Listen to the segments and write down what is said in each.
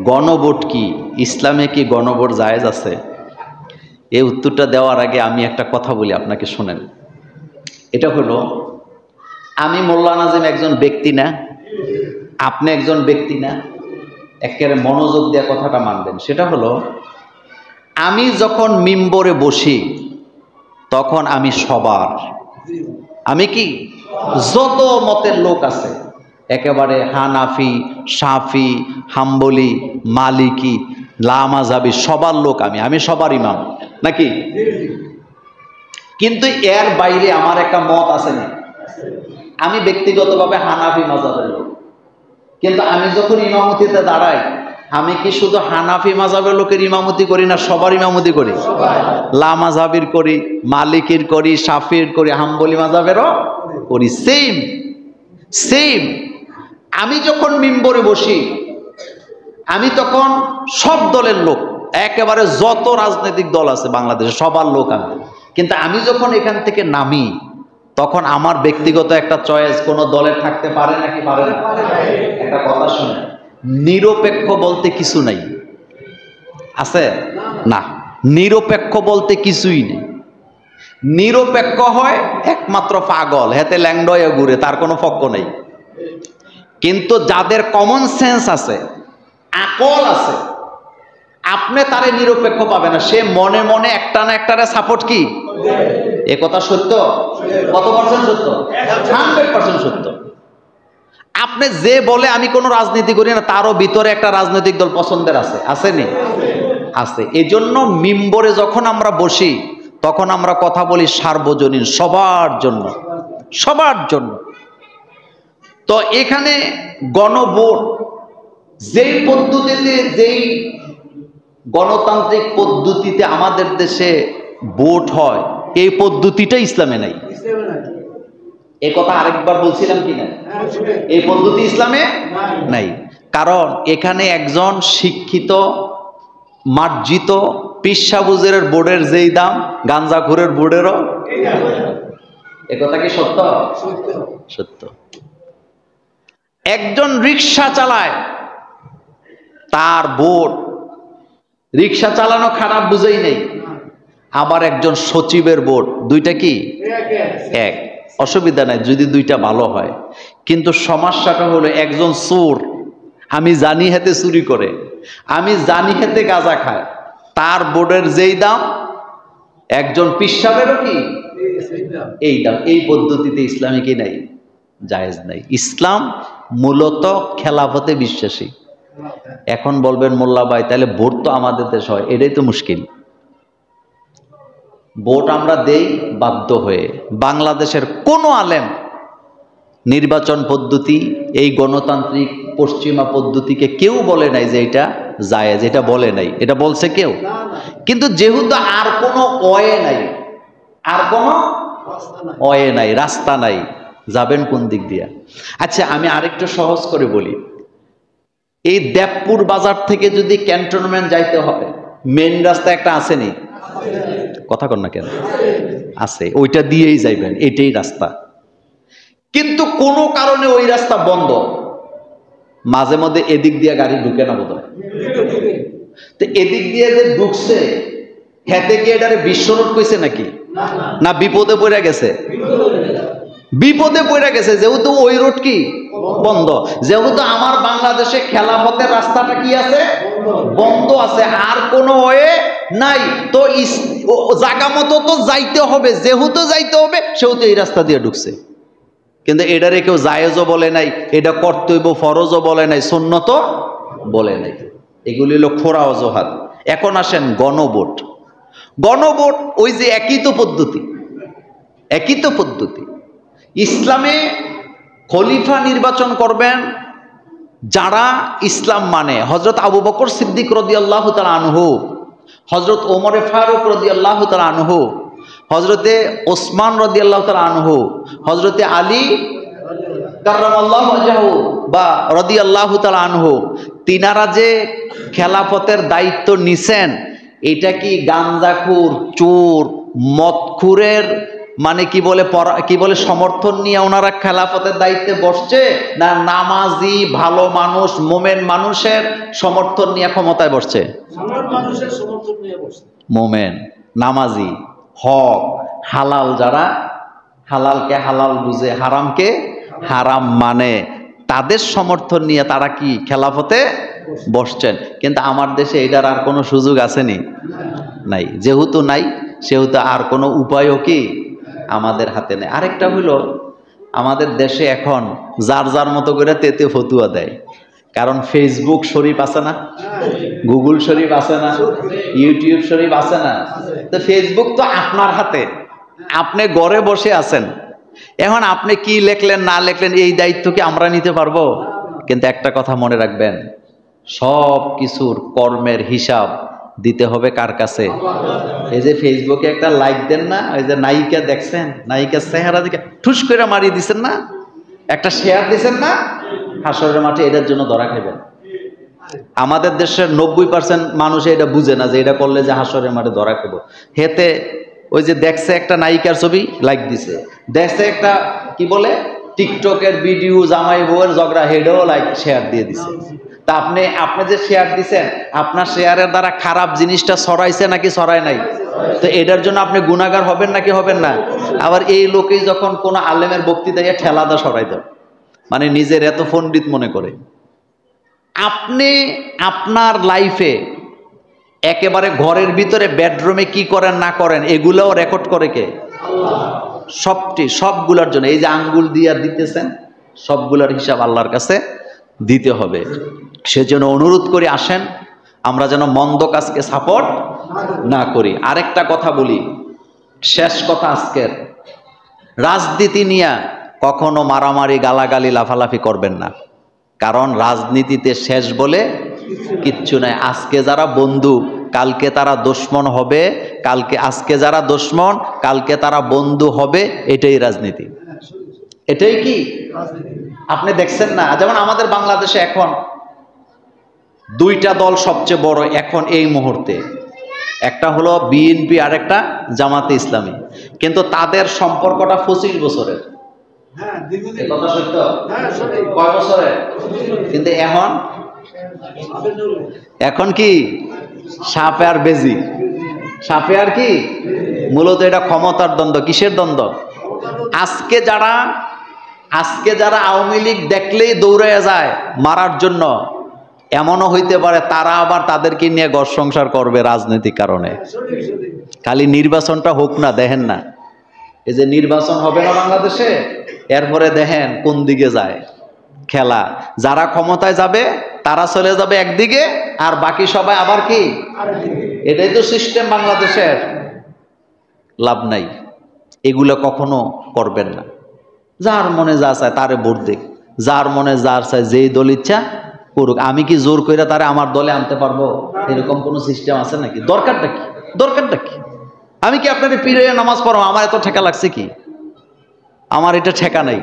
গণভোট কি? ইসলামে কি গণভোট জায়েজ আছে? এই উত্তরটা দেওয়ার আগে আমি একটা কথা বলি, আপনাকে শোনেন। এটা হলো, আমি মোল্লা নাজিম একজন ব্যক্তি না, আপনি একজন ব্যক্তি না, একেবারে মনোযোগ দিয়ে কথাটা মানবেন। সেটা হলো, আমি যখন মিম্বরে বসি তখন আমি সবার, আমি কি যত মতের লোক আছে, একেবারে হানাফি, শাফি, হাম্বলি, মালিকি, লামাজাবি, সবার লোক আমি সবার ইমাম নাকি? কিন্তু এর বাইরে আমার একটা মত আছে না, আমি ব্যক্তিগতভাবে হানাফি মাযহাবের লোক, কিন্তু আমি যখন ইমামতিতে দাঁড়াই, আমি কি শুধু হানাফি মাযহাবের লোকের ইমামতি করি না, সবার ইমামতি করি? লামাজাবির করি, মালিকির করি, শাফির করি, হাম্বলি মাযহাবেরও করি। Same same. আমি যখন মিম্বরে বসি, আমি তখন সব দলের লোক, একেবারে যত রাজনৈতিক দল আছে বাংলাদেশে সবার লোক আমি। কিন্তু আমি যখন এখান থেকে নামি, তখন আমার ব্যক্তিগত একটা চয়েস কোন দলের থাকতে পারে নাকি পারে না? একটা কথা শুনে, নিরপেক্ষ বলতে কিছু নাই, আছে না? নিরপেক্ষ বলতে কিছুই নেই। নিরপেক্ষ হয় একমাত্র পাগল, হেতে ল্যাংডয়ে ঘুরে, তার কোনো পক্ষ নেই। কিন্তু যাদের কমন সেন্স আছে, আকল আছে, আপনি তারে নিরপেক্ষ পাবে না। সে মনে মনে একটা না একটারে সাপোর্ট কি, এ কথা সত্য? কত পার্সেন্ট সত্য? 100% সত্য। আপনি যে বলে আমি কোনো রাজনীতি করি না, তারও ভিতরে একটা রাজনৈতিক দল পছন্দের আছে, আসেনি? আছে। এই জন্য মিম্বরে যখন আমরা বসি, তখন আমরা কথা বলি সার্বজনীন, সবার জন্য, সবার জন্য। তো এখানে গণভোট, যেই পদ্ধতিতে, যেই গণতান্ত্রিক পদ্ধতিতে আমাদের দেশে ভোট হয়, এই পদ্ধতিটা ইসলামে নাই। এই কথা আরেকবার বলছিলাম কিনা? এই পদ্ধতি ইসলামে নাই। কারণ এখানে একজন শিক্ষিত, মার্জিত পিসাবুজের বোর্ডের যেই দাম, গাঞ্জাখুরের বোর্ডেরও। এ কথা কি সত্য? সত্য। একজন রিক্সা চালায়, তার বোর্ড, রিক্সা চালানো খারাপ বুঝেই নেই। আবার একজন সচিবের বোর্ড, দুইটা কি এক? অসুবিধা নাই যদি দুইটা ভালো হয়। কিন্তু সমস্যাটা হলো, একজন চোর, আমি জানি হাতে চুরি করে, আমি জানি হাতে গাঁজা খায়, তার বোর্ডের যেই দাম, একজন পিসাবেরও কি এই দাম। এই পদ্ধতিতে ইসলামে কি নাই? জায়েজ নাই। ইসলাম মূলত খেলাফতে বিশ্বাসী। এখন বলবেন মোল্লা ভাই, তাহলে ভোট তো আমাদের দেশ হয়, এটাই তো মুশকিল। ভোট আমরা দেই বাধ্য হয়ে। বাংলাদেশের কোন আলেম নির্বাচন পদ্ধতি, এই গণতান্ত্রিক পশ্চিমা পদ্ধতিকে কেউ বলে নাই যে এটা জায়েজ, এটা বলে নাই। এটা বলছে কেউ? কিন্তু যেহেতু আর কোনো ওয়ে নাই, আর কোনো ওয়ে নাই, রাস্তা নাই, যাবেন কোন দিক দিয়া? আচ্ছা, আমি আরেকটু সহজ করে বলি। এই দেবপুর বাজার থেকে যদি ক্যান্টনমেন্ট যাইতে হয়, মেন রাস্তা একটা আসেনি? কথা কন না কেন? আছে, ওইটা দিয়েই যাইবেন, এটাই রাস্তা। কিন্তু কোনো কারণে ওই রাস্তা বন্ধ, মাঝে মধ্যে এদিক দিয়ে গাড়ি ঢুকে না বোধহয়। তো এদিক দিয়ে যে ঢুকছে, খেতে গিয়ে এটারে বিশ্ব রোড কইছে নাকি? না, বিপদে পড়ে গেছে। বিপদে পড়ে গেছে, যেহেতু ওই রোড কি বন্ধ। যেহেতু আমার বাংলাদেশে খেলাফতের রাস্তাটা কি আছে? বন্ধ আছে, আর কোনো ওয়ে নাই। তো জায়গা মতো তো যাইতে হবে, যেহেতু যাইতে হবে সেহেতু এই রাস্তা দিয়ে ঢুকছে। কিন্তু এটারে কেউ জায়েজও বলে নাই, এটা কর্তব্য ফরজও বলে নাই, সুন্নতও বলে নাই। এগুলি হলো খোরা অজুহাত। এখন আসেন গণভোট। গণভোট ওই যে একই তো পদ্ধতি, একই তো পদ্ধতি। ইসলামে খলিফা নির্বাচন করবেন যারা ইসলাম মানে। হযরত আবু বকর সিদ্দিক রাদিয়াল্লাহু তাআলা আনহু, হযরত ওমর ফারুক রাদিয়াল্লাহু তাআলা আনহু, হযরতে ওসমান রাদিয়াল্লাহু তাআলা আনহু, হযরতে আলী কাররামাল্লাহু ওয়াজহু বা রাদিয়াল্লাহু তাআলা আনহু, তিনারা যে খেলাফতের দায়িত্ব নিছেন, এটা কি গাঞ্জাখুর, চোর, মদখুরের মানে কি বলে সমর্থন নিয়ে ওনারা খেলাফতের দায়িত্বে বসছে, না নামাজি ভালো মানুষ মোমেন মানুষের সমর্থন নিয়ে ক্ষমতায় বসছে? মোমেন নামাজি হক হালাল, যারা হালালকে হালাল বুঝে হারামকে হারাম মানে, তাদের সমর্থন নিয়ে তারা কি খেলাফতে বসছেন। কিন্তু আমার দেশে এটার আর কোনো সুযোগ আসেনি, নাই। যেহেতু নাই সেহেতু আর কোনো উপায়ও কি আমাদের হাতে নেই। আরেকটা হলো, আমাদের দেশে এখন যার যার মতো করে তেতে ফতুয়া দেয়। কারণ ফেসবুক শরীফ আছে না, গুগল শরীফ আছে না, ইউটিউব শরীফ আছে না। তো ফেসবুক তো আপনার হাতে, আপনি ঘরে বসে আছেন। এখন আপনি কি লেখলেন না লেখলেন এই দায়িত্ব কি আমরা নিতে পারবো? কিন্তু একটা কথা মনে রাখবেন, সব কিছুর কর্মের হিসাব দিতে হবে কার কাছে? এই যে ফেসবুকে একটা লাইক দেন না, ওই যে নায়িকা দেখছেন, নায়িকার চেহারা দেখে ঠুস করে মারিয়ে দিচ্ছেন না, একটা শেয়ার দিচ্ছেন না, হাসরের মাঠে এটার জন্য ধরা খাবেন। আমাদের দেশের 90% মানুষ এটা বুঝে না যে এটা করলে যে হাসরের মাঠে ধরা খাবো। হেতে ওই যে দেখছে একটা নায়িকার ছবি লাইক দিছে, দেখছে একটা কি বলে টিকটকের ভিডিও জামাই বউয়ের ঝগড়া, হেডেও লাইক শেয়ার দিয়ে দিছে। তা আপনি যে শেয়ার দিছেন, আপনার শেয়ারের দ্বারা খারাপ জিনিসটা ছড়াইছে নাকি ছড়ায় নাই? তো এটার জন্য আপনি গুনাহগার হবেন নাকি হবেন না? আবার এই লোকেই যখন কোনো আলেমের বক্তৃতায় ঠেলা দা সরাই দেয়, মানে নিজের এত পণ্ডিত মনে করে। আপনি আপনার লাইফে একেবারে ঘরের ভিতরে বেডরুমে কি করেন না করেন এগুলোও রেকর্ড করে কে? সবগুলোর জন্য এই যে আঙ্গুল দিয়ে দিতেছেন, সবগুলোর হিসাব আল্লাহর কাছে দিতে হবে। সেজন্য অনুরোধ করে আসেন আমরা যেন মন্দ কাজকে সাপোর্ট না করি। আরেকটা কথা বলি, শেষ কথা আজকের, রাজনীতি নিয়ে কখনো মারামারি গালাগালি লাফালাফি করবেন না। কারণ রাজনীতিতে শেষ বলে কিচ্ছু নাই। আজকে যারা বন্ধু কালকে তারা দুশমন হবে, আজকে যারা দুশমন কালকে তারা বন্ধু হবে, এটাই রাজনীতি। এটাই কি আপনি দেখছেন না? যেমন আমাদের বাংলাদেশে এখন দুইটা দল সবচেয়ে বড় এখন এই মুহূর্তে, একটা হলো বিএনপি আর একটা জামাতে ইসলামী। কিন্তু তাদের সম্পর্কটা 25 বছরের। কথা সত্য? কয় বছরের? কিন্তু এখন কি সাপে আর বেজি, সাপে আর কি, মূলত এটা ক্ষমতার দ্বন্দ্ব। কিসের দ্বন্দ্ব? আজকে যারা আওয়ামী লীগ দেখলেই দৌড়ে যায় মারার জন্য, এমনও হইতে পারে তারা আবার তাদেরকে নিয়ে ঘর সংসার করবে রাজনৈতিক কারণে। খালি নির্বাচনটা হোক না, দেখেন না এই যে নির্বাচন হবে না বাংলাদেশে, এরপরে দেখেন কোন দিকে যায় খেলা। যারা ক্ষমতায় যাবে তারা চলে যাবে একদিকে, আর বাকি সবাই আবার কি, এটাই তো সিস্টেম বাংলাদেশের। লাভ নাই, এগুলো কখনো করবেন না। যার মনে যা চায় তারে ভোট দিক, যার মনে যার চায় যেই দল ইচ্ছা করুক। আমি কি জোর করে তারে আমার দলে আনতে পারবো? এরকম কোনো সিস্টেম আছে নাকি? দরকারটা কি? আমি কি আপনার পীরে নামাজ পড়ো? আমার এত ঠেকা লাগছে কি? আমার এটা ঠেকা নাই।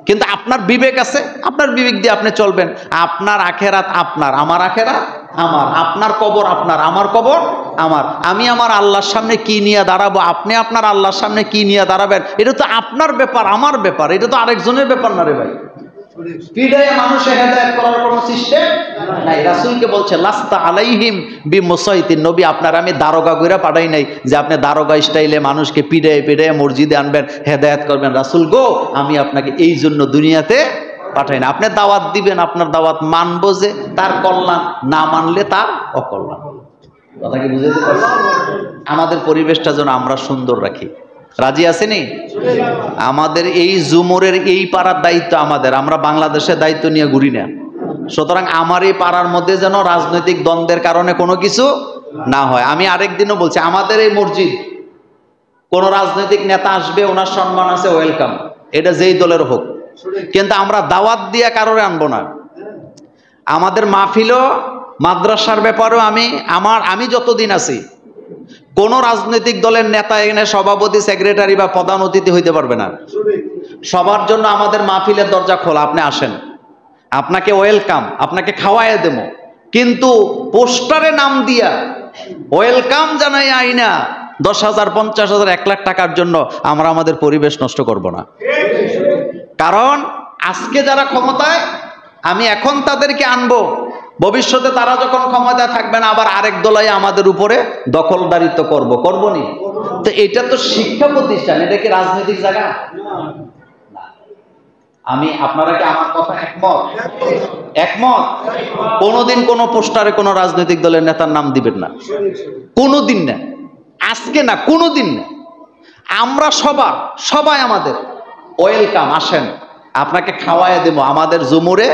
কিন্তু আপনার বিবেক আছে, আপনার বিবেক দিয়ে আপনি চলবেন। আপনার আখেরাত আপনার, আমার আখেরাত আমার, আপনার কবর আপনার, আমার কবর আমার। আমি আমার আল্লাহর সামনে কি নিয়ে দাঁড়াবো, আপনি আপনার আল্লাহর সামনে কি নিয়ে দাঁড়াবেন, এটা তো আপনার ব্যাপার, আমার ব্যাপার, এটা তো আরেকজনের ব্যাপার না রে ভাই। পিড়াইয়া মানুষে হেদায়েত করার কোনো সিস্টেম নাই। রাসূলকে বলছে লাস্তা আলাইহিম বিমুসাইতিন, নবী আপনার আমি দারোগা কইরা পাঠাই নাই যে আপনি দারোগা স্টাইলে মানুষকে পিড়াইয়া মসজিদে আনবেন, হেদায়েত করবেন। রাসূল গো, আমি আপনাকে এই জন্য দুনিয়াতে পাঠাই না। আপনি দাওয়াত দিবেন, আপনার দাওয়াত মানবো যে তার কল্যাণ, না মানলে তার অকল্যাণ। কথা কি বুঝাইতে পারছি? আমাদের পরিবেশটা যেন আমরা সুন্দর রাখি। রাজি আছেনি? আমাদের এই জুমুরের এই পাড়ার দায়িত্ব আমাদের, আমরা বাংলাদেশের দায়িত্ব নিয়ে ঘুরি না। সুতরাং আমার এই পাড়ার মধ্যে যেন রাজনৈতিক দ্বন্দ্বের কারণে কোনো কিছু না হয়। আমি আরেকদিনও বলছি, আমাদের এই মসজিদ কোন রাজনৈতিক নেতা আসবে, ওনার সম্মান আছে, ওয়েলকাম, এটা যেই দলের হোক। কিন্তু আমরা দাওয়াত দিয়ে কারোরে আনবো না। আমাদের মাহফিলও মাদ্রাসার ব্যাপারেও আমি যতদিন আছি কোন রাজনৈতিক দলের নেতা এখানে সভাপতি, সেক্রেটারি বা প্রধান অতিথি হইতে পারবে না। সবার জন্য আমাদের মাহফিলের দরজা খোলা, আপনি আসেন, আপনাকে ওয়েলকাম, আপনাকে খাওয়াইয়া দেবো। কিন্তু পোস্টারে নাম দিয়া ওয়েলকাম জানাই আইনা 10,000, 50,000, 1 লাখ টাকার জন্য আমরা আমাদের পরিবেশ নষ্ট করব না। কারণ আজকে যারা ক্ষমতায়, আমি এখন তাদেরকে আনবো, ভবিষ্যতে তারা যখন ক্ষমতায় থাকবে না আবার আরেক দলাই আমাদের উপরে দখলদারিত্ব করবো নি। তো এটা তো শিক্ষা প্রতিষ্ঠান, এটা কি রাজনৈতিক জায়গা? আপনারা কি আমার কথা একমত? কোনোদিন কোনো পোস্টারে কোনো রাজনৈতিক দলের নেতার নাম দিবেন না, কোনোদিন না, আজকে না, কোনোদিন না। আমরা সবাই আমাদের ওয়েলকাম, আসেন, আপনাকে খাওয়াই দেবো। আমাদের জুমুরে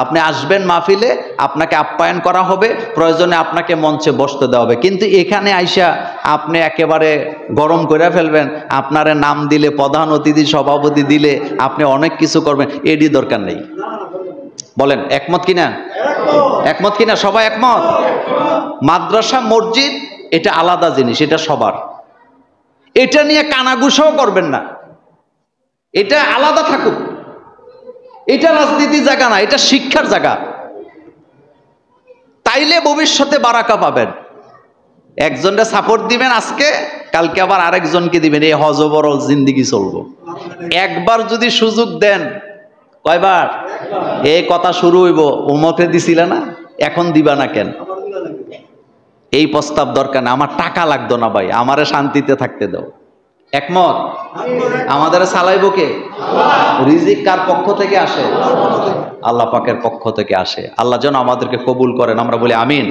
আপনি আসবেন, মাহফিলে আপনাকে আপ্যায়ন করা হবে, প্রয়োজনে আপনাকে মঞ্চে বসতে দেওয়া হবে। কিন্তু এখানে আইসা আপনি একেবারে গরম করে ফেলবেন, আপনারে নাম দিলে, প্রধান অতিথি, সভাপতি দিলে আপনি অনেক কিছু করবেন, এরই দরকার নেই। বলেন একমত কিনা? একমত কিনা? সবাই একমত? মাদ্রাসা, মসজিদ এটা আলাদা জিনিস, এটা সবার। এটা নিয়ে কানাঘুষাও করবেন না, এটা আলাদা থাকুক। এটা রাজনীতির জায়গা না, এটা শিক্ষার জায়গা। তাইলে ভবিষ্যতে বারাকা পাবেন। একজনকে সাপোর্ট দিবেন আজকে, কালকে আবার আরেকজনকে দিবেন, এই হজবরল জিন্দিগি চলবো। একবার যদি সুযোগ দেন, কয়বার এই কথা শুরু হইব, উমকে দিছিল না, এখন দিবা না কেন? এই প্রস্তাব দরকার না। আমার টাকা লাগতো না ভাই, আমারে শান্তিতে থাকতে দাও। একমত? আমাদের চালাইবো কে? রিজিক কার পক্ষ থেকে আসে? আল্লাহ পাকের পক্ষ থেকে আসে। আল্লাহ যেন আমাদেরকে কবুল করেন, আমরা বলি আমিন।